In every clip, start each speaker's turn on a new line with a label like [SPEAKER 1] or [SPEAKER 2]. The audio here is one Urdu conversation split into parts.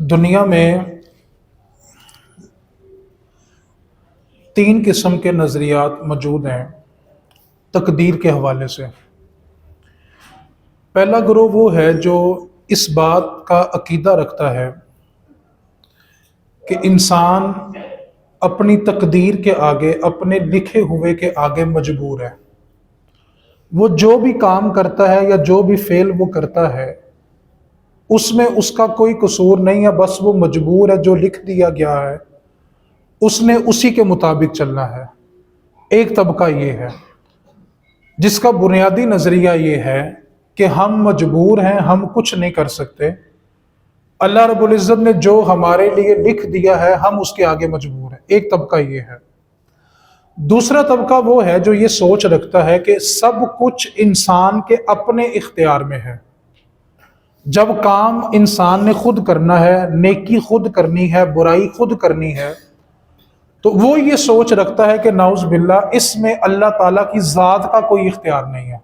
[SPEAKER 1] دنیا میں تین قسم کے نظریات موجود ہیں تقدیر کے حوالے سے۔ پہلا گروہ وہ ہے جو اس بات کا عقیدہ رکھتا ہے کہ انسان اپنی تقدیر کے آگے، اپنے لکھے ہوئے کے آگے مجبور ہے۔ وہ جو بھی کام کرتا ہے یا جو بھی فعل وہ کرتا ہے اس میں اس کا کوئی قصور نہیں ہے، بس وہ مجبور ہے، جو لکھ دیا گیا ہے اس نے اسی کے مطابق چلنا ہے۔ ایک طبقہ یہ ہے جس کا بنیادی نظریہ یہ ہے کہ ہم مجبور ہیں، ہم کچھ نہیں کر سکتے، اللہ رب العزت نے جو ہمارے لیے لکھ دیا ہے ہم اس کے آگے مجبور ہیں۔ ایک طبقہ یہ ہے۔ دوسرا طبقہ وہ ہے جو یہ سوچ رکھتا ہے کہ سب کچھ انسان کے اپنے اختیار میں ہے، جب کام انسان نے خود کرنا ہے، نیکی خود کرنی ہے، برائی خود کرنی ہے، تو وہ یہ سوچ رکھتا ہے کہ نعوذ باللہ اس میں اللہ تعالیٰ کی ذات کا کوئی اختیار نہیں ہے۔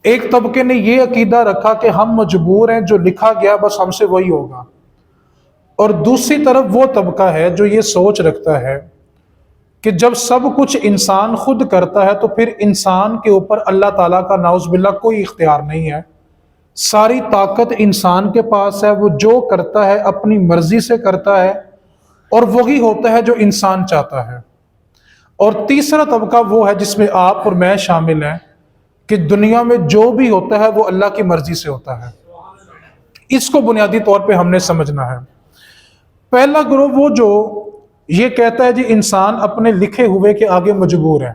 [SPEAKER 1] ایک طبقے نے یہ عقیدہ رکھا کہ ہم مجبور ہیں، جو لکھا گیا بس ہم سے وہی ہوگا۔ اور دوسری طرف وہ طبقہ ہے جو یہ سوچ رکھتا ہے کہ جب سب کچھ انسان خود کرتا ہے تو پھر انسان کے اوپر اللہ تعالیٰ کا نعوذ باللہ کوئی اختیار نہیں ہے، ساری طاقت انسان کے پاس ہے، وہ جو کرتا ہے اپنی مرضی سے کرتا ہے اور وہی ہوتا ہے جو انسان چاہتا ہے۔ اور تیسرا طبقہ وہ ہے جس میں آپ اور میں شامل ہیں کہ دنیا میں جو بھی ہوتا ہے وہ اللہ کی مرضی سے ہوتا ہے۔ اس کو بنیادی طور پہ ہم نے سمجھنا ہے۔ پہلا گروہ وہ جو یہ کہتا ہے جی انسان اپنے لکھے ہوئے کے آگے مجبور ہے،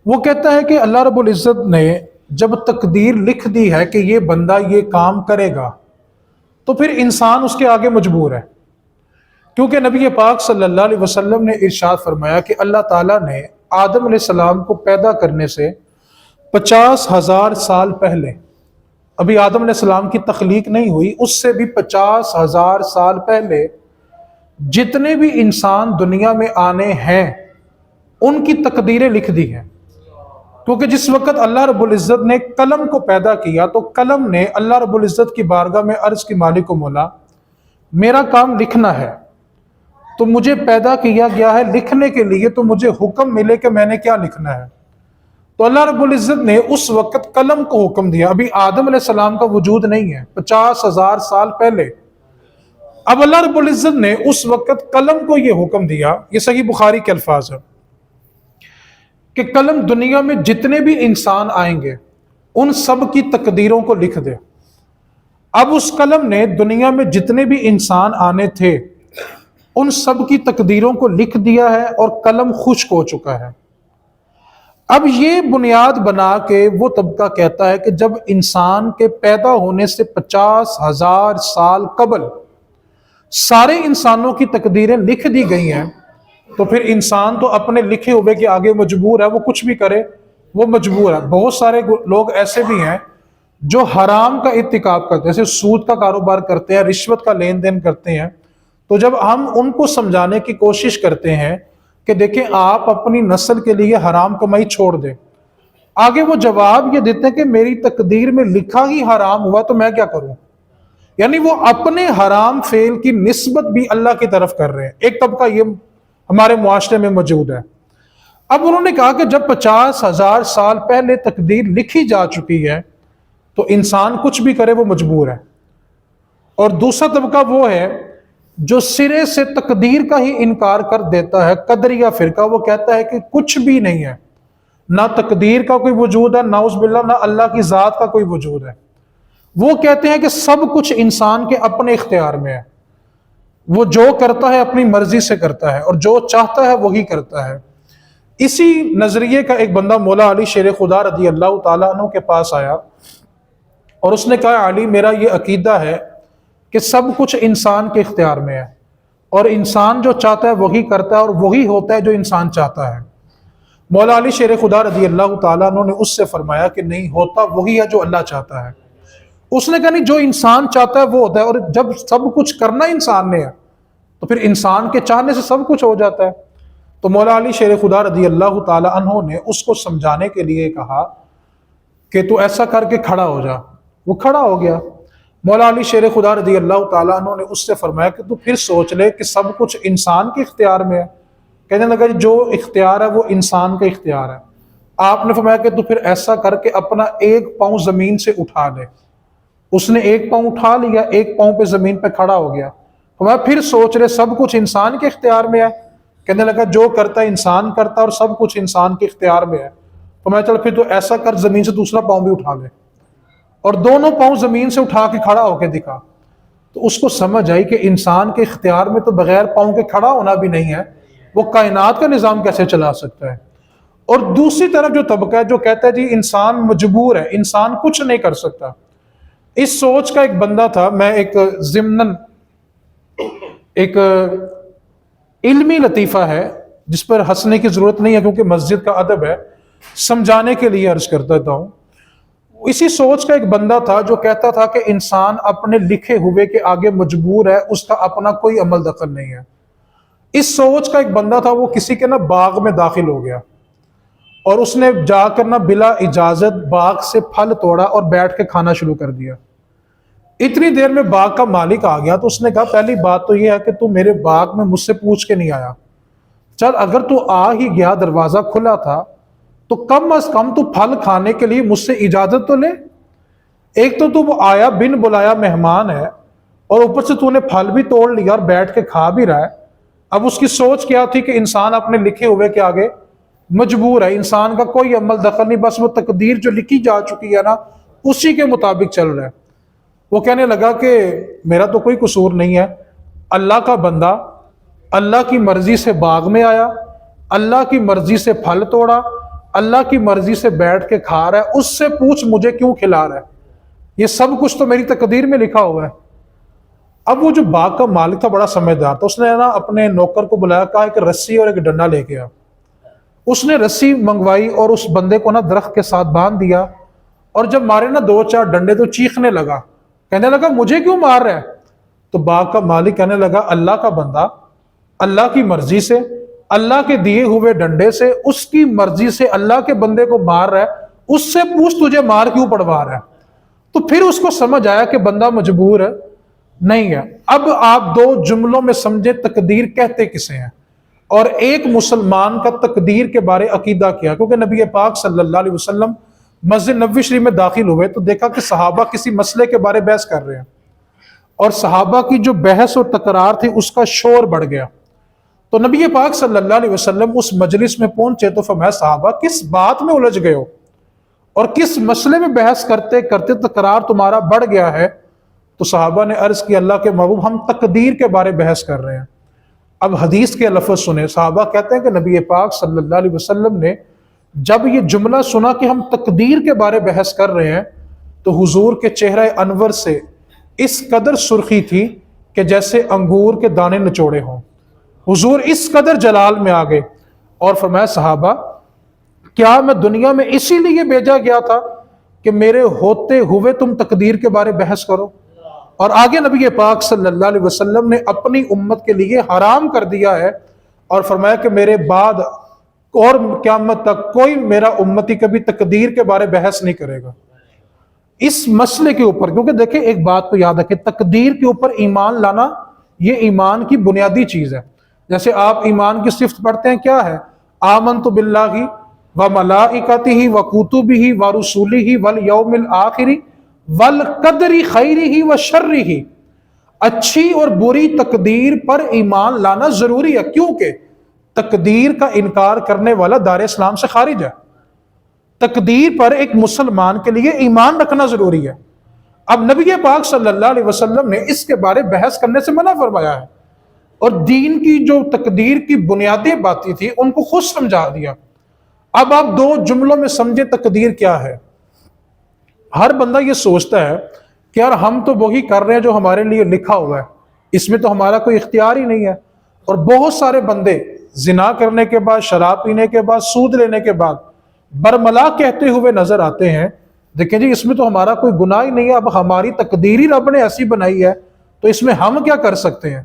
[SPEAKER 1] وہ کہتا ہے کہ اللہ رب العزت نے جب تقدیر لکھ دی ہے کہ یہ بندہ یہ کام کرے گا تو پھر انسان اس کے آگے مجبور ہے، کیونکہ نبی پاک صلی اللہ علیہ وسلم نے ارشاد فرمایا کہ اللہ تعالیٰ نے آدم علیہ السلام کو پیدا کرنے سے 50,000 سال پہلے، ابھی آدم علیہ السلام کی تخلیق نہیں ہوئی، اس سے بھی 50,000 سال پہلے جتنے بھی انسان دنیا میں آنے ہیں ان کی تقدیریں لکھ دی ہیں۔ کیونکہ جس وقت اللہ رب العزت نے قلم کو پیدا کیا تو قلم نے اللہ رب العزت کی بارگاہ میں عرض کی مالک و مولا میرا کام لکھنا ہے، تو مجھے پیدا کیا گیا ہے لکھنے کے لیے، تو مجھے حکم ملے کہ میں نے کیا لکھنا ہے۔ تو اللہ رب العزت نے اس وقت قلم کو حکم دیا، ابھی آدم علیہ السلام کا وجود نہیں ہے، 50,000 سال پہلے اب اللہ رب العزت نے اس وقت قلم کو یہ حکم دیا، یہ صحیح بخاری کے الفاظ ہیں کہ قلم دنیا میں جتنے بھی انسان آئیں گے ان سب کی تقدیروں کو لکھ دے۔ اب اس قلم نے دنیا میں جتنے بھی انسان آنے تھے ان سب کی تقدیروں کو لکھ دیا ہے اور قلم خشک ہو چکا ہے۔ اب یہ بنیاد بنا کے وہ طبقہ کہتا ہے کہ جب انسان کے پیدا ہونے سے 50,000 سال قبل سارے انسانوں کی تقدیریں لکھ دی گئی ہیں تو پھر انسان تو اپنے لکھے ہوئے کے آگے مجبور ہے، وہ کچھ بھی کرے وہ مجبور ہے۔ بہت سارے لوگ ایسے بھی ہیں جو حرام کا ارتکاب کرتے ہیں، جیسے سود کا کاروبار کرتے ہیں، رشوت کا لین دین کرتے ہیں، تو جب ہم ان کو سمجھانے کی کوشش کرتے ہیں کہ دیکھیں آپ اپنی نسل کے لیے حرام کمائی چھوڑ دیں، آگے وہ جواب یہ دیتے ہیں کہ میری تقدیر میں لکھا ہی حرام ہوا تو میں کیا کروں، یعنی وہ اپنے حرام فعل کی نسبت بھی اللہ کی طرف کر رہے ہیں۔ ایک طبقہ یہ ہمارے معاشرے میں موجود ہے۔ اب انہوں نے کہا کہ جب 50,000 سال پہلے تقدیر لکھی جا چکی ہے تو انسان کچھ بھی کرے وہ مجبور ہے۔ اور دوسرا طبقہ وہ ہے جو سرے سے تقدیر کا ہی انکار کر دیتا ہے، قدریہ فرقہ، وہ کہتا ہے کہ کچھ بھی نہیں ہے، نہ تقدیر کا کوئی وجود ہے، نعوذ باللہ نہ اللہ کی ذات کا کوئی وجود ہے۔ وہ کہتے ہیں کہ سب کچھ انسان کے اپنے اختیار میں ہے، وہ جو کرتا ہے اپنی مرضی سے کرتا ہے اور جو چاہتا ہے وہی کرتا ہے۔ اسی نظریے کا ایک بندہ مولا علی شیر خدا رضی اللہ تعالیٰ عنہ کے پاس آیا اور اس نے کہا علی میرا یہ عقیدہ ہے کہ سب کچھ انسان کے اختیار میں ہے اور انسان جو چاہتا ہے وہی کرتا ہے اور وہی ہوتا ہے جو انسان چاہتا ہے۔ مولا علی شیر خدا رضی اللہ تعالیٰ عنہ نے اس سے فرمایا کہ نہیں، ہوتا وہی ہے جو اللہ چاہتا ہے۔ اس نے کہا نہیں، جو انسان چاہتا ہے وہ ہوتا ہے، اور جب سب کچھ کرنا انسان نے ہے تو پھر انسان کے چاہنے سے سب کچھ ہو جاتا ہے۔ تو مولا علی شیر خدا رضی اللہ تعالی عنہ نے اس کو سمجھانے کے لیے کہا کہ تو ایسا کر کے کھڑا ہو جا۔ وہ کھڑا ہو گیا۔ مولا علی شیر خدا رضی اللہ تعالیٰ عنہ نے اس سے فرمایا کہ تو پھر سوچ لے کہ سب کچھ انسان کے اختیار میں ہے۔ کہنے لگا جو اختیار ہے وہ انسان کا اختیار ہے۔ آپ نے فرمایا کہ تو پھر ایسا کر کے اپنا ایک پاؤں زمین سے اٹھا لے۔ اس نے ایک پاؤں اٹھا لیا، ایک پاؤں پہ زمین پہ کھڑا ہو گیا۔ فرمایا پھر سوچ لے سب کچھ انسان کے اختیار میں ہے۔ کہنے لگا جو کرتا ہے انسان کرتا ہے اور سب کچھ انسان کے اختیار میں ہے۔ فرمایا چل پھر تو ایسا کر زمین سے دوسرا پاؤں بھی اٹھا لے، اور دونوں پاؤں زمین سے اٹھا کے کھڑا ہو کے دکھا۔ تو اس کو سمجھ آئی کہ انسان کے اختیار میں تو بغیر پاؤں کے کھڑا ہونا بھی نہیں ہے، وہ کائنات کا نظام کیسے چلا سکتا ہے۔ اور دوسری طرف جو طبقہ ہے جو کہتا ہے جی انسان مجبور ہے، انسان کچھ نہیں کر سکتا، اس سوچ کا ایک بندہ تھا۔ میں ایک ضمناً ایک علمی لطیفہ ہے جس پر ہنسنے کی ضرورت نہیں ہے کیونکہ مسجد کا ادب ہے، سمجھانے کے لیے عرض کرتا ہوں۔ اسی سوچ کا ایک بندہ تھا جو کہتا تھا کہ انسان اپنے لکھے ہوئے کے آگے مجبور ہے، اس کا اپنا کوئی عمل دخل نہیں ہے۔ اس سوچ کا ایک بندہ تھا، وہ کسی کے باغ میں داخل ہو گیا اور اس نے جا کر بلا اجازت باغ سے پھل توڑا اور بیٹھ کے کھانا شروع کر دیا۔ اتنی دیر میں باغ کا مالک آ گیا تو اس نے کہا پہلی بات تو یہ ہے کہ تو میرے باغ میں مجھ سے پوچھ کے نہیں آیا، چل اگر تو آ ہی گیا، دروازہ کھلا تھا، تو کم از کم تو پھل کھانے کے لیے مجھ سے اجازت تو لے۔ ایک تو وہ آیا بن بلایا مہمان ہے، اور اوپر سے تو نے پھل بھی توڑ لیا اور بیٹھ کے کھا بھی رہا ہے۔ اب اس کی سوچ کیا تھی کہ انسان اپنے لکھے ہوئے کے آگے مجبور ہے، انسان کا کوئی عمل دخل نہیں، بس وہ تقدیر جو لکھی جا چکی ہے اسی کے مطابق چل رہا ہے۔ وہ کہنے لگا کہ میرا تو کوئی قصور نہیں ہے، اللہ کا بندہ اللہ کی مرضی سے باغ میں آیا، اللہ کی مرضی سے پھل توڑا، اللہ کی مرضی سے بیٹھ کے کھا رہا ہے، اس سے پوچھ مجھے کیوں کھلا رہا ہے، یہ سب کچھ تو میری تقدیر میں لکھا ہوا ہے۔ اب وہ جو باغ کا مالک تھا بڑا سمجھدار تھا، اس نے اپنے نوکر کو بلایا، کہا کہ رسی اور ایک ڈنڈا لے کے آ۔ اس نے رسی منگوائی اور اس بندے کو درخت کے ساتھ باندھ دیا، اور جب مارے دو چار ڈنڈے تو چیخنے لگا، کہنے لگا مجھے کیوں مار رہا ہے؟ تو باغ کا مالک کہنے لگا اللہ کا بندہ اللہ کی مرضی سے، اللہ کے دیے ہوئے ڈنڈے سے، اس کی مرضی سے اللہ کے بندے کو مار رہا ہے، اس سے پوچھ تجھے مار کیوں پڑوا رہا ہے۔ تو پھر اس کو سمجھ آیا کہ بندہ مجبور ہے نہیں ہے۔ اب آپ دو جملوں میں سمجھے تقدیر کہتے کسے ہیں، اور ایک مسلمان کا تقدیر کے بارے عقیدہ کیا، کیونکہ نبی پاک صلی اللہ علیہ وسلم مسجد نبوی شریف میں داخل ہوئے تو دیکھا کہ صحابہ کسی مسئلے کے بارے بحث کر رہے ہیں، اور صحابہ کی جو بحث اور تکرار تھی اس کا شور بڑھ گیا۔ تو نبی پاک صلی اللہ علیہ وسلم اس مجلس میں پہنچے تو فرمایا صحابہ کس بات میں الجھ گئے ہو اور کس مسئلے میں بحث کرتے کرتے تکرار تمہارا بڑھ گیا ہے؟ تو صحابہ نے عرض کی اللہ کے محبوب ہم تقدیر کے بارے بحث کر رہے ہیں۔ اب حدیث کے لفظ سنیں، صحابہ کہتے ہیں کہ نبی پاک صلی اللہ علیہ وسلم نے جب یہ جملہ سنا کہ ہم تقدیر کے بارے بحث کر رہے ہیں تو حضور کے چہرہ انور سے اس قدر سرخی تھی کہ جیسے انگور کے دانے نچوڑے ہوں۔ حضور اس قدر جلال میں آگے اور فرمایا صحابہ کیا میں دنیا میں اسی لیے بھیجا گیا تھا کہ میرے ہوتے ہوئے تم تقدیر کے بارے بحث کرو؟ اور آگے نبی پاک صلی اللہ علیہ وسلم نے اپنی امت کے لیے حرام کر دیا ہے اور فرمایا کہ میرے بعد اور قیامت تک کوئی میرا امتی کبھی تقدیر کے بارے بحث نہیں کرے گا اس مسئلے کے اوپر۔ کیونکہ دیکھیں ایک بات تو یاد رکھیں، تقدیر کے اوپر ایمان لانا یہ ایمان کی بنیادی چیز ہے۔ جیسے آپ ایمان کی صفت پڑھتے ہیں کیا ہے؟ آمنت باللہ و ملائکتہ و کتبہ و رسلہ والیوم الآخر والقدر خیرہ و شرہ۔ اچھی اور بری تقدیر پر ایمان لانا ضروری ہے، کیونکہ تقدیر کا انکار کرنے والا دار اسلام سے خارج ہے۔ تقدیر پر ایک مسلمان کے لیے ایمان رکھنا ضروری ہے۔ اب نبی پاک صلی اللہ علیہ وسلم نے اس کے بارے بحث کرنے سے منع فرمایا ہے، اور دین کی جو تقدیر کی بنیادی باتیں تھی ان کو خود سمجھا دیا۔ اب آپ دو جملوں میں سمجھے تقدیر کیا ہے۔ ہر بندہ یہ سوچتا ہے کہ یار ہم تو وہی کر رہے ہیں جو ہمارے لیے لکھا ہوا ہے، اس میں تو ہمارا کوئی اختیار ہی نہیں ہے۔ اور بہت سارے بندے زنا کرنے کے بعد، شراب پینے کے بعد، سود لینے کے بعد برملا کہتے ہوئے نظر آتے ہیں دیکھیں جی اس میں تو ہمارا کوئی گناہ ہی نہیں ہے، اب ہماری تقدیر ہی رب نے ایسی بنائی ہے تو اس میں ہم کیا کر سکتے ہیں۔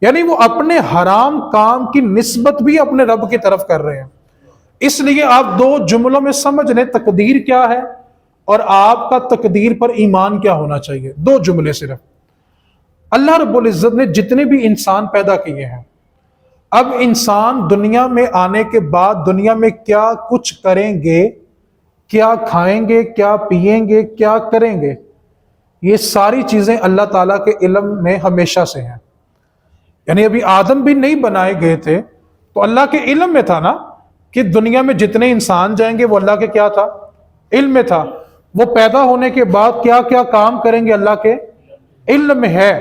[SPEAKER 1] یعنی وہ اپنے حرام کام کی نسبت بھی اپنے رب کی طرف کر رہے ہیں۔ اس لیے آپ دو جملوں میں سمجھ لیں تقدیر کیا ہے اور آپ کا تقدیر پر ایمان کیا ہونا چاہیے؟ 2 جملے صرف۔ اللہ رب العزت نے جتنے بھی انسان پیدا کیے ہیں، اب انسان دنیا میں آنے کے بعد دنیا میں کیا کچھ کریں گے، کیا کھائیں گے، کیا پیئیں گے، کیا کریں گے، یہ ساری چیزیں اللہ تعالیٰ کے علم میں ہمیشہ سے ہیں۔ یعنی ابھی آدم بھی نہیں بنائے گئے تھے تو اللہ کے علم میں تھا نا کہ دنیا میں جتنے انسان جائیں گے، وہ اللہ کے کیا تھا؟ علم میں تھا۔ وہ پیدا ہونے کے بعد کیا کیا کام کریں گے، اللہ کے علم میں ہے۔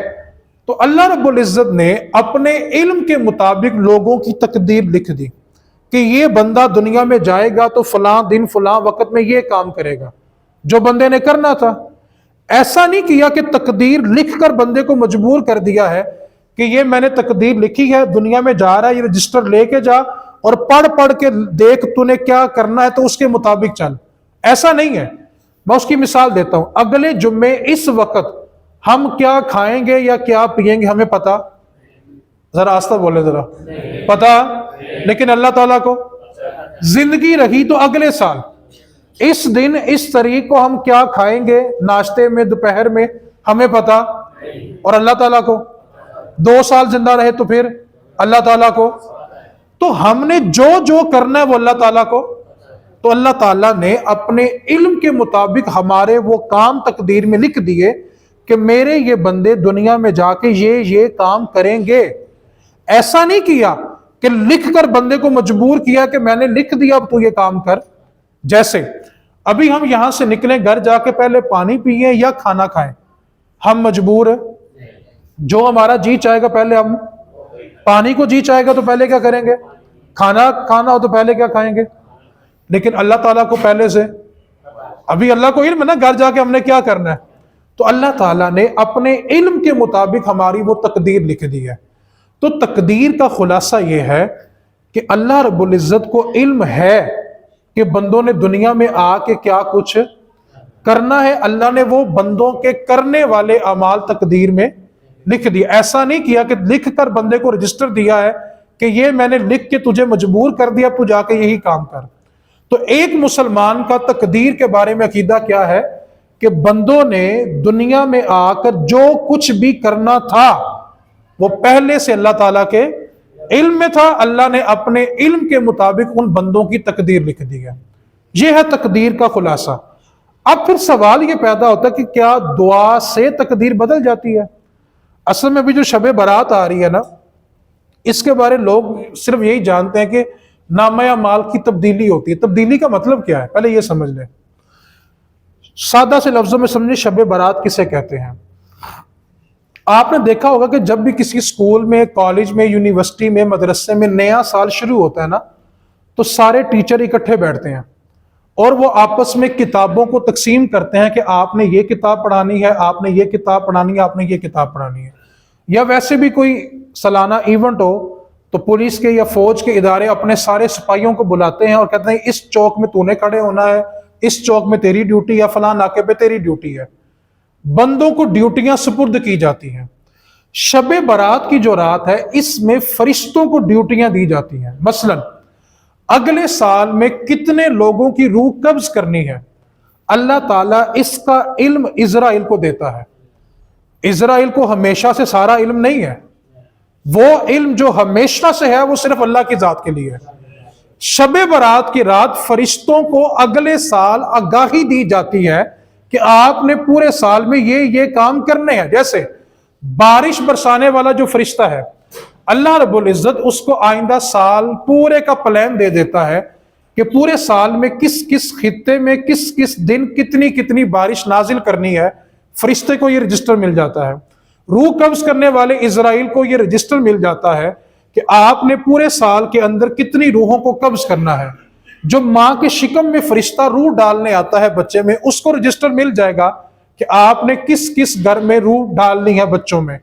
[SPEAKER 1] تو اللہ رب العزت نے اپنے علم کے مطابق لوگوں کی تقدیر لکھ دی کہ یہ بندہ دنیا میں جائے گا تو فلاں دن فلاں وقت میں یہ کام کرے گا، جو بندے نے کرنا تھا۔ ایسا نہیں کیا کہ تقدیر لکھ کر بندے کو مجبور کر دیا ہے کہ یہ میں نے تقدیر لکھی ہے، دنیا میں جا رہا ہے، یہ رجسٹر لے کے جا اور پڑھ کے دیکھ تو نے کیا کرنا ہے تو اس کے مطابق چل۔ ایسا نہیں ہے۔ میں اس کی مثال دیتا ہوں۔ اگلے جمعے اس وقت ہم کیا کھائیں گے یا کیا پیئیں گے ہمیں پتا؟ ذرا آستہ بولے، ذرا پتا۔ لیکن اللہ تعالیٰ کو زندگی رہی تو اگلے سال اس دن اس تاریخ کو ہم کیا کھائیں گے ناشتے میں، دوپہر میں، ہمیں پتا۔ اور اللہ تعالیٰ کو 2 سال زندہ رہے تو پھر اللہ تعالیٰ کو۔ تو ہم نے جو کرنا ہے وہ اللہ تعالیٰ کو۔ تو اللہ تعالیٰ نے اپنے علم کے مطابق ہمارے وہ کام تقدیر میں لکھ دیے کہ میرے یہ بندے دنیا میں جا کے یہ کام کریں گے۔ ایسا نہیں کیا کہ لکھ کر بندے کو مجبور کیا کہ میں نے لکھ دیا اب تو یہ کام کر۔ جیسے ابھی ہم یہاں سے نکلیں، گھر جا کے پہلے پانی پیئیں یا کھانا کھائیں، ہم مجبور ہیں۔ جو ہمارا جی چاہے گا پہلے ہم پانی کو، جی چاہے گا تو پہلے کیا کریں گے؟ کھانا کھانا ہو تو پہلے کیا کھائیں گے؟ لیکن اللہ تعالیٰ کو پہلے سے ابھی اللہ کو علم ہے نا گھر جا کے ہم نے کیا کرنا ہے۔ تو اللہ تعالیٰ نے اپنے علم کے مطابق ہماری وہ تقدیر لکھ دی ہے۔ تو تقدیر کا خلاصہ یہ ہے کہ اللہ رب العزت کو علم ہے کہ بندوں نے دنیا میں آ کے کیا کچھ کرنا ہے۔ اللہ نے وہ بندوں کے کرنے والے اعمال تقدیر میں لکھ دیا۔ ایسا نہیں کیا کہ لکھ کر بندے کو رجسٹر دیا ہے کہ یہ میں نے لکھ کے تجھے مجبور کر دیا تو جا کے یہی کام کر۔ تو ایک مسلمان کا تقدیر کے بارے میں عقیدہ کیا ہے کہ بندوں نے دنیا میں آ کر جو کچھ بھی کرنا تھا وہ پہلے سے اللہ تعالیٰ کے علم میں تھا۔ اللہ نے اپنے علم کے مطابق ان بندوں کی تقدیر لکھ دی ہے۔ یہ ہے تقدیر کا خلاصہ۔ اب پھر سوال یہ پیدا ہوتا ہے کہ کیا دعا سے تقدیر بدل جاتی ہے؟ اصل میں بھی جو شب برات آ رہی ہے نا، اس کے بارے لوگ صرف یہی جانتے ہیں کہ نامہ اعمال کی تبدیلی ہوتی ہے۔ تبدیلی کا مطلب کیا ہے پہلے یہ سمجھ لیں، سادہ سے لفظوں میں سمجھیں۔ شب برات کسے کہتے ہیں؟ آپ نے دیکھا ہوگا کہ جب بھی کسی اسکول میں، کالج میں، یونیورسٹی میں، مدرسے میں نیا سال شروع ہوتا ہے نا، تو سارے ٹیچر اکٹھے بیٹھتے ہیں اور وہ آپس میں کتابوں کو تقسیم کرتے ہیں کہ آپ نے یہ کتاب پڑھانی ہے، آپ نے یہ کتاب پڑھانی ہے، آپ نے یہ کتاب پڑھانی ہے۔ یا ویسے بھی کوئی سالانہ ایونٹ ہو تو پولیس کے یا فوج کے ادارے اپنے سارے سپاہیوں کو بلاتے ہیں اور کہتے ہیں اس چوک میں تو نے کھڑے ہونا ہے، اس چوک میں تیری ڈیوٹی ہے، فلاں ناکے پہ تیری ڈیوٹی ہے۔ بندوں کو ڈیوٹیاں سپرد کی جاتی ہیں۔ شب برات کی جو رات ہے اس میں فرشتوں کو ڈیوٹیاں دی جاتی ہیں۔ مثلا اگلے سال میں کتنے لوگوں کی روح قبض کرنی ہے، اللہ تعالیٰ اس کا علم اسرائیل کو دیتا ہے۔ اسرائیل کو ہمیشہ سے سارا علم نہیں ہے، وہ علم جو ہمیشہ سے ہے وہ صرف اللہ کی ذات کے لیے ہے۔ شب برات کی رات فرشتوں کو اگلے سال آگاہی دی جاتی ہے کہ آپ نے پورے سال میں یہ کام کرنے ہیں۔ جیسے بارش برسانے والا جو فرشتہ ہے، اللہ رب العزت اس کو آئندہ سال پورے کا پلان دے دیتا ہے کہ پورے سال میں کس کس خطے میں کس کس دن کتنی کتنی بارش نازل کرنی ہے۔ فرشتے کو یہ رجسٹر مل جاتا ہے۔ روح قبض کرنے والے اسرائیل کو یہ رجسٹر مل جاتا ہے کہ آپ نے پورے سال کے اندر کتنی روحوں کو قبض کرنا ہے۔ جو ماں کے شکم میں فرشتہ روح ڈالنے آتا ہے بچے میں، اس کو رجسٹر مل جائے گا کہ آپ نے کس کس گھر میں روح ڈالنی ہے بچوں میں۔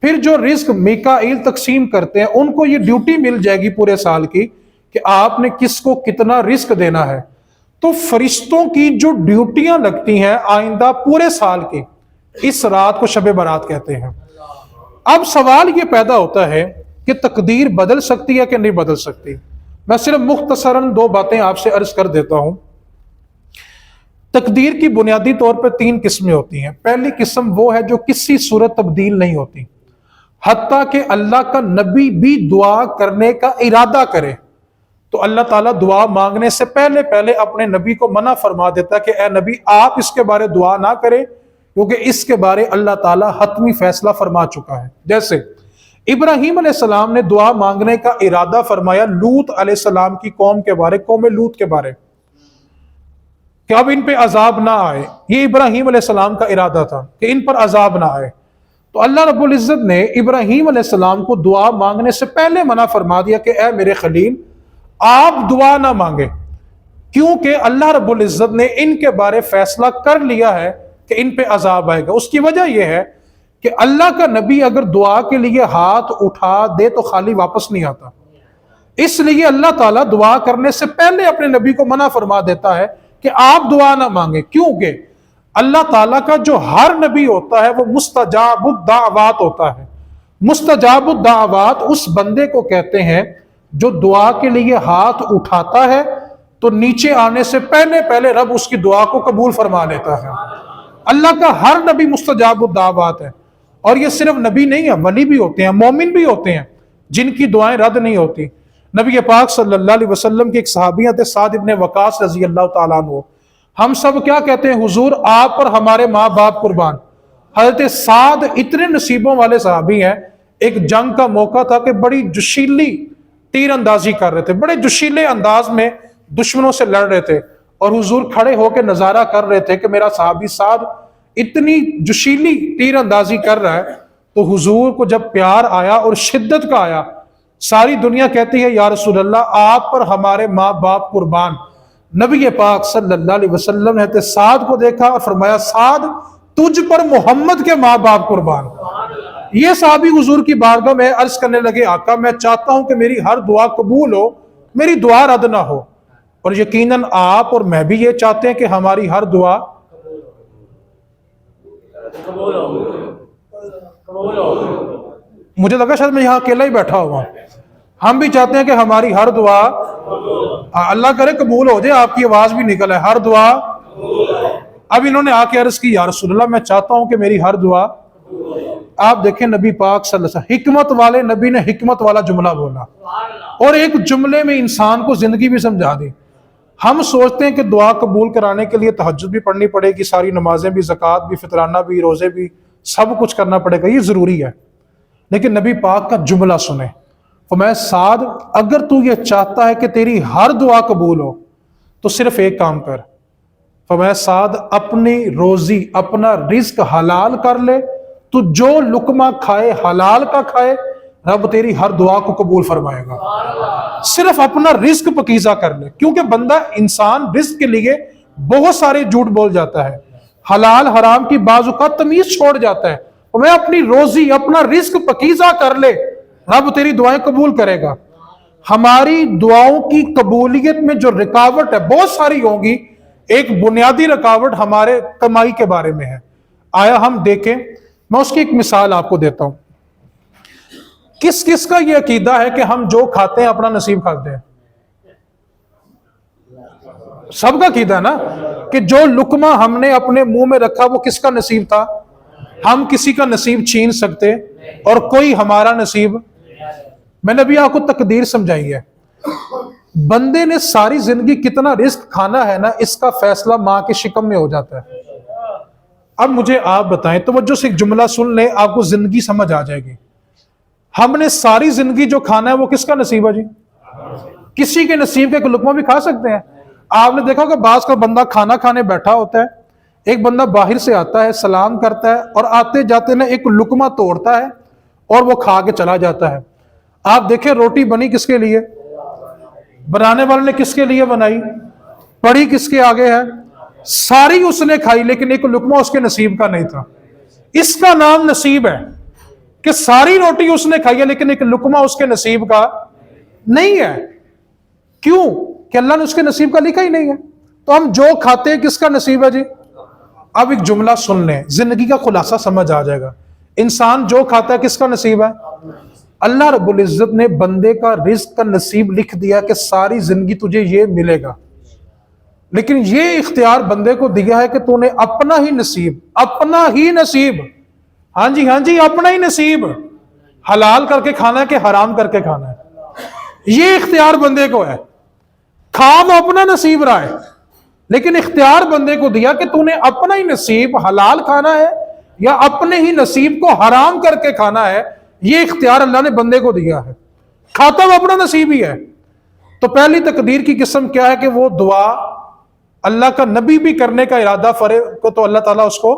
[SPEAKER 1] پھر جو رزق میکائیل تقسیم کرتے ہیں ان کو یہ ڈیوٹی مل جائے گی پورے سال کی کہ آپ نے کس کو کتنا رزق دینا ہے۔ تو فرشتوں کی جو ڈیوٹیاں لگتی ہیں آئندہ پورے سال کی، اس رات کو شب برات کہتے ہیں۔ اب سوال یہ پیدا ہوتا ہے کہ تقدیر بدل سکتی ہے کہ نہیں بدل سکتی؟ میں صرف مختصراً 2 باتیں آپ سے عرض کر دیتا ہوں۔ تقدیر کی بنیادی طور پر 3 قسمیں ہوتی ہیں۔ پہلی قسم وہ ہے جو کسی صورت تبدیل نہیں ہوتی، حتیٰ کہ اللہ کا نبی بھی دعا کرنے کا ارادہ کرے تو اللہ تعالیٰ دعا مانگنے سے پہلے پہلے اپنے نبی کو منع فرما دیتا ہے کہ اے نبی آپ اس کے بارے دعا نہ کریں، کیونکہ اس کے بارے اللہ تعالیٰ حتمی فیصلہ فرما چکا ہے۔ جیسے ابراہیم علیہ السلام نے دعا مانگنے کا ارادہ فرمایا لوط علیہ السلام کی قوم کے بارے، قوم لوط کے بارے، کہ اب ان پہ عذاب نہ آئے۔ یہ ابراہیم علیہ السلام کا ارادہ تھا کہ ان پر عذاب نہ آئے، تو اللہ رب العزت نے ابراہیم علیہ السلام کو دعا مانگنے سے پہلے منع فرما دیا کہ اے میرے خلیل آپ دعا نہ مانگے، کیونکہ اللہ رب العزت نے ان کے بارے فیصلہ کر لیا ہے کہ ان پہ عذاب آئے گا۔ اس کی وجہ یہ ہے کہ اللہ کا نبی اگر دعا کے لیے ہاتھ اٹھا دے تو خالی واپس نہیں آتا، اس لیے اللہ تعالیٰ دعا کرنے سے پہلے اپنے نبی کو منع فرما دیتا ہے کہ آپ دعا نہ مانگیں، کیونکہ اللہ تعالیٰ کا جو ہر نبی ہوتا ہے وہ مستجاب الدعوات ہوتا ہے۔ مستجاب الدعوات اس بندے کو کہتے ہیں جو دعا کے لیے ہاتھ اٹھاتا ہے تو نیچے آنے سے پہلے پہلے رب اس کی دعا کو قبول فرما لیتا ہے۔ اللہ کا ہر نبی مستجاب الدعوات ہے، اور یہ صرف نبی نہیں ہے، ولی بھی ہوتے ہیں، مومن بھی ہوتے ہیں جن کی دعائیں رد نہیں ہوتی۔ نبی پاک صلی اللہ علیہ وسلم کی ایک صحابیہ تھے سعد ابن وقاص رضی اللہ تعالیٰ عنہ، ہم سب کیا کہتے ہیں حضور آپ پر ہمارے ماں باپ قربان۔ حضرت سعد اتنے نصیبوں والے صحابی ہیں، ایک جنگ کا موقع تھا کہ بڑی جوشیلی تیر اندازی کر رہے تھے، بڑے جوشیلے انداز میں دشمنوں سے لڑ رہے تھے، اور حضور کھڑے ہو کے نظارہ کر رہے تھے کہ میرا صحابی سعد اتنی جوشیلی تیر اندازی کر رہا ہے۔ تو حضور کو جب پیار آیا اور شدت کا آیا، ساری دنیا کہتی ہے یا رسول اللہ آپ پر ہمارے ماں باپ قربان۔ نبی پاک صلی اللہ علیہ وسلم نے سعد کو دیکھا اور فرمایا سعد تجھ پر محمد کے ماں باپ قربان۔ یہ صحابی حضور کی بارگاہ میں عرض کرنے لگے آقا میں چاہتا ہوں کہ میری ہر دعا قبول ہو، میری دعا رد نہ ہو، اور یقیناً آپ اور میں بھی یہ چاہتے ہیں کہ ہماری ہر دعا مجھے لگا شاید میں یہاں اکیلا ہی بیٹھا ہوا، ہم بھی چاہتے ہیں کہ ہماری ہر دعا اللہ کرے قبول ہو جائے۔ آپ کی آواز بھی نکل ہے، ہر دعا۔ اب انہوں نے آ کے عرض کی یا رسول اللہ میں چاہتا ہوں کہ میری ہر دعا۔ آپ دیکھیں نبی پاک صلی اللہ علیہ وسلم حکمت والے نبی نے حکمت والا جملہ بولا، اور ایک جملے میں انسان کو زندگی بھی سمجھا دی۔ ہم سوچتے ہیں کہ دعا قبول کرانے کے لیے تہجد بھی پڑھنی پڑے گی، ساری نمازیں بھی، زکوٰۃ بھی، فطرانہ بھی، روزے بھی، سب کچھ کرنا پڑے گا، یہ ضروری ہے، لیکن نبی پاک کا جملہ سنیں۔ فرمایا سعد اگر تو یہ چاہتا ہے کہ تیری ہر دعا قبول ہو تو صرف ایک کام کر۔ فرمایا سعد اپنی روزی اپنا رزق حلال کر لے، تو جو لقمہ کھائے حلال کا کھائے، رب تیری ہر دعا کو قبول فرمائے گا۔ صرف اپنا رزق پکیزہ کر لے، کیونکہ بندہ انسان رزق کے لیے بہت سارے جھوٹ بول جاتا ہے، حلال حرام کی بعض اوقات تمیز چھوڑ جاتا ہے۔ میں اپنی روزی اپنا رزق پکیزہ کر لے، رب تیری دعائیں قبول کرے گا۔ ہماری دعاؤں کی قبولیت میں جو رکاوٹ ہے بہت ساری ہوں گی، ایک بنیادی رکاوٹ ہمارے کمائی کے بارے میں ہے۔ آیا ہم دیکھیں، میں اس کی ایک مثال آپ کو دیتا ہوں۔ کس کس کا یہ عقیدہ ہے کہ ہم جو کھاتے ہیں اپنا نصیب کھاتے ہیں؟ سب کا عقیدہ ہے نا کہ جو لقمہ ہم نے اپنے منہ میں رکھا وہ کس کا نصیب تھا؟ ہم کسی کا نصیب چھین سکتے اور کوئی ہمارا نصیب۔ میں نے ابھی آپ کو تقدیر سمجھائی ہے، بندے نے ساری زندگی کتنا رزق کھانا ہے نا، اس کا فیصلہ ماں کے شکم میں ہو جاتا ہے۔ اب مجھے آپ بتائیں، توجہ سے ایک جملہ سن لیں، آپ کو زندگی سمجھ آ جائے گی۔ ہم نے ساری زندگی جو کھانا ہے وہ کس کا نصیب ہے جی؟ کسی کے نصیب کے ایک لقمہ بھی کھا سکتے ہیں۔ آپ نے دیکھا کہ بعض کا بندہ کھانا کھانے بیٹھا ہوتا ہے، ایک بندہ باہر سے آتا ہے، سلام کرتا ہے، اور آتے جاتے نا ایک لقمہ توڑتا ہے اور وہ کھا کے چلا جاتا ہے۔ آپ دیکھیں روٹی بنی کس کے لیے؟ بنانے والے نے کس کے لیے بنائی؟ پڑی کس کے آگے ہے؟ ساری اس نے کھائی، لیکن ایک لقمہ اس کے نصیب کا نہیں تھا۔ اس کا نام نصیب ہے کہ ساری روٹی اس نے کھائی ہے لیکن ایک لقمہ اس کے نصیب کا نہیں ہے۔ کیوں؟ کہ اللہ نے اس کے نصیب کا لکھا ہی نہیں ہے۔ تو ہم جو کھاتے ہیں کس کا نصیب ہے جی؟ اب ایک جملہ سن لیں، زندگی کا خلاصہ سمجھ آ جائے گا۔ انسان جو کھاتا ہے کس کا نصیب ہے؟ اللہ رب العزت نے بندے کا رزق کا نصیب لکھ دیا کہ ساری زندگی تجھے یہ ملے گا۔ لیکن یہ اختیار بندے کو دیا ہے کہ تو نے اپنا ہی نصیب، ہاں جی اپنا ہی نصیب حلال کر کے کھانا ہے کہ حرام کر کے کھانا ہے، یہ اختیار بندے کو ہے۔ کھا وہ اپنا نصیب رہا ہے، لیکن اختیار بندے کو دیا کہ تو نے اپنا ہی نصیب حلال کھانا ہے یا اپنے ہی نصیب کو حرام کر کے کھانا ہے، یہ اختیار اللہ نے بندے کو دیا ہے۔ کھاتا وہ اپنا نصیب ہی ہے۔ تو پہلی تقدیر کی قسم کیا ہے کہ وہ دعا اللہ کا نبی بھی کرنے کا ارادہ فرے کو تو اللہ تعالیٰ اس کو،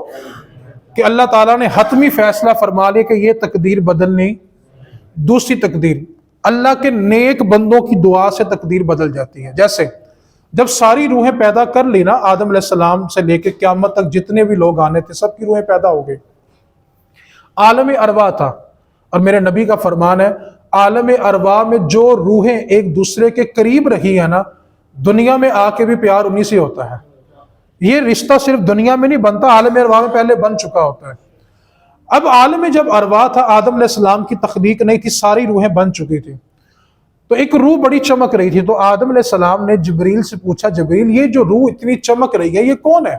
[SPEAKER 1] کہ اللہ تعالیٰ نے حتمی فیصلہ فرما لیا کہ یہ تقدیر بدلنی۔ دوسری تقدیر، اللہ کے نیک بندوں کی دعا سے تقدیر بدل جاتی ہے۔ جیسے جب ساری روحیں پیدا کر لی نا، آدم علیہ السلام سے لے کے قیامت تک جتنے بھی لوگ آنے تھے سب کی روحیں پیدا ہو گئی، عالم ارواح تھا، اور میرے نبی کا فرمان ہے عالم ارواح میں جو روحیں ایک دوسرے کے قریب رہی ہیں نا، دنیا میں آ کے بھی پیار انہی سے ہوتا ہے۔ یہ رشتہ صرف دنیا میں نہیں بنتا، عالم ارواح میں پہلے بن چکا ہوتا ہے۔ اب عالم جب ارواح تھا، آدم علیہ السلام کی تخلیق نہیں تھی، ساری روحیں بن چکی تھی، تو ایک روح بڑی چمک رہی تھی، تو آدم علیہ السلام نے جبریل سے پوچھا، جبریل یہ جو روح اتنی چمک رہی ہے یہ کون ہے؟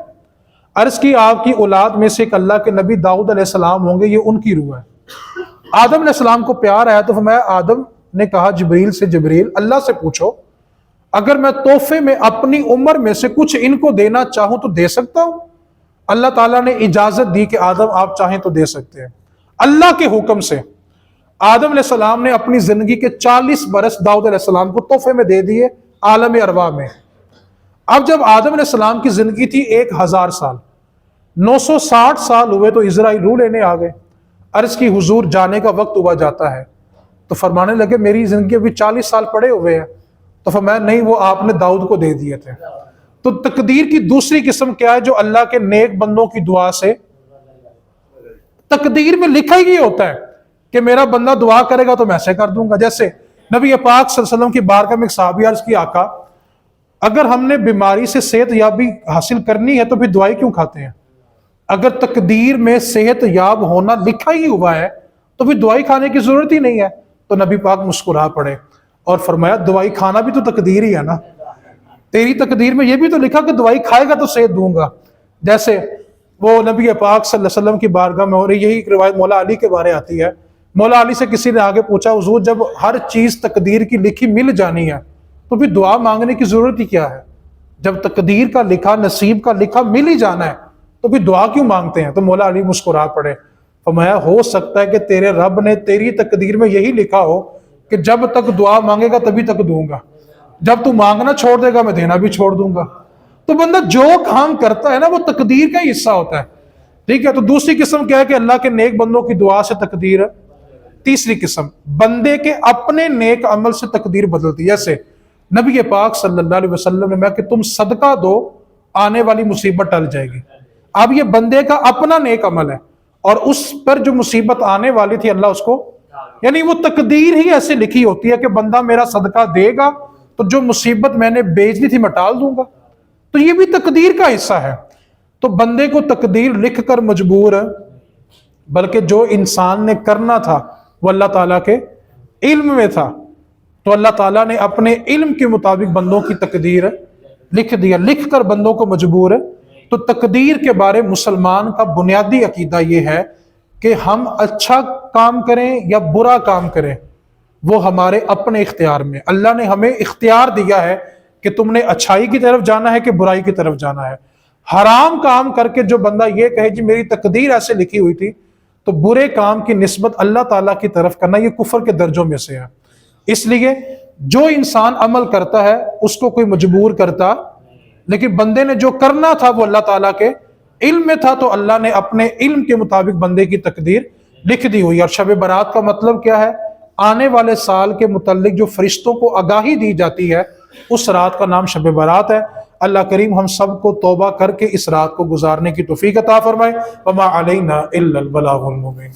[SPEAKER 1] عرض کی آپ کی اولاد میں سے ایک اللہ کے نبی داؤد علیہ السلام ہوں گے، یہ ان کی روح ہے۔ آدم علیہ السلام کو پیار آیا تو فرمایا، آدم نے کہا جبریل سے، جبریل اللہ سے پوچھو اگر میں تحفے میں اپنی عمر میں سے کچھ ان کو دینا چاہوں تو دے سکتا ہوں؟ اللہ تعالیٰ نے اجازت دی کہ آدم آپ چاہیں تو دے سکتے ہیں۔ اللہ کے حکم سے آدم علیہ السلام نے اپنی زندگی کے 40 برس داؤد علیہ السلام کو تحفے میں دے دیے عالم ارواح میں۔ اب جب آدم علیہ السلام کی زندگی تھی 1000 سال، 960 سال ہوئے تو اسرائیل روح لینے آ گئے۔ عرض کی حضور جانے کا وقت ہوا جاتا ہے، تو فرمانے لگے میری زندگی ابھی 40 سال پڑے ہوئے ہیں، تو فرمایا نہیں وہ آپ نے داؤد کو دے دیے تھے۔ تو تقدیر کی دوسری قسم کیا ہے؟ جو اللہ کے نیک بندوں کی دعا سے، تقدیر میں لکھا ہی ہوتا ہے کہ میرا بندہ دعا کرے گا تو میں ایسے کر دوں گا۔ جیسے نبی پاک صلی اللہ علیہ وسلم کی بارگاہ میں ایک صحابی عرض کی، آقا اگر ہم نے بیماری سے صحت یابی حاصل کرنی ہے تو پھر دوائی کیوں کھاتے ہیں؟ اگر تقدیر میں صحت یاب ہونا لکھا ہی ہوا ہے تو پھر دوائی کھانے کی ضرورت ہی نہیں ہے۔ تو نبی پاک مسکرا پڑے اور فرمایا دوائی کھانا بھی تو تقدیر ہی ہے نا، تیری تقدیر میں یہ بھی تو لکھا کہ دوائی کھائے گا تو صحت دوں گا۔ جیسے وہ نبی پاک صلی اللہ علیہ وسلم کی بارگاہ میں، اور یہی روایت مولا علی کے بارے آتی ہے، مولا علی سے کسی نے آگے پوچھا، حضور جب ہر چیز تقدیر کی لکھی مل جانی ہے تو پھر دعا مانگنے کی ضرورت ہی کیا ہے؟ جب تقدیر کا لکھا، نصیب کا لکھا مل ہی جانا ہے تو پھر دعا کیوں مانگتے ہیں؟ تو مولا علی مسکرا پڑے، فرمایا ہو سکتا ہے کہ تیرے رب نے تیری تقدیر میں یہی لکھا ہو کہ جب تک دعا مانگے گا تبھی تک دوں گا، جب تو مانگنا چھوڑ دے گا میں دینا بھی چھوڑ دوں گا۔ تو بندہ جو کام کرتا ہے نا وہ تقدیر کا ہی حصہ ہوتا ہے، ٹھیک ہے۔ تو دوسری قسم کیا ہے کہ اللہ کے نیک بندوں کی دعا سے تقدیر۔ تیسری قسم، بندے کے اپنے نیک عمل سے تقدیر بدلتی ہے۔ جیسے نبی پاک صلی اللہ علیہ وسلم نے میں کہ تم صدقہ دو آنے والی مصیبت ٹل جائے گی۔ اب یہ بندے کا اپنا نیک عمل ہے، اور اس پر جو مصیبت آنے والی تھی اللہ اس کو، یعنی وہ تقدیر ہی ایسے لکھی ہوتی ہے کہ بندہ میرا صدقہ دے گا تو جو مصیبت میں نے بھیجنی تھی میں ٹال دوں گا، تو یہ بھی تقدیر کا حصہ ہے۔ تو بندے کو تقدیر لکھ کر مجبور ہے، بلکہ جو انسان نے کرنا تھا وہ اللہ تعالیٰ کے علم میں تھا، تو اللہ تعالیٰ نے اپنے علم کے مطابق بندوں کی تقدیر لکھ دیا، لکھ کر بندوں کو مجبور ہے۔ تو تقدیر کے بارے مسلمان کا بنیادی عقیدہ یہ ہے کہ ہم اچھا کام کریں یا برا کام کریں وہ ہمارے اپنے اختیار میں، اللہ نے ہمیں اختیار دیا ہے کہ تم نے اچھائی کی طرف جانا ہے کہ برائی کی طرف جانا ہے۔ حرام کام کر کے جو بندہ یہ کہے جی میری تقدیر ایسے لکھی ہوئی تھی، تو برے کام کی نسبت اللہ تعالیٰ کی طرف کرنا یہ کفر کے درجوں میں سے ہے۔ اس لیے جو انسان عمل کرتا ہے اس کو کوئی مجبور کرتا، لیکن بندے نے جو کرنا تھا وہ اللہ تعالیٰ کے علم میں تھا، تو اللہ نے اپنے علم کے مطابق بندے کی تقدیر لکھ دی ہوئی۔ اور شب برات کا مطلب کیا ہے؟ آنے والے سال کے متعلق جو فرشتوں کو آگاہی دی جاتی ہے اس رات کا نام شب برات ہے۔ اللہ کریم ہم سب کو توبہ کر کے اس رات کو گزارنے کی توفیق عطا فرمائے۔ وما علینا الا البلاغ المبین۔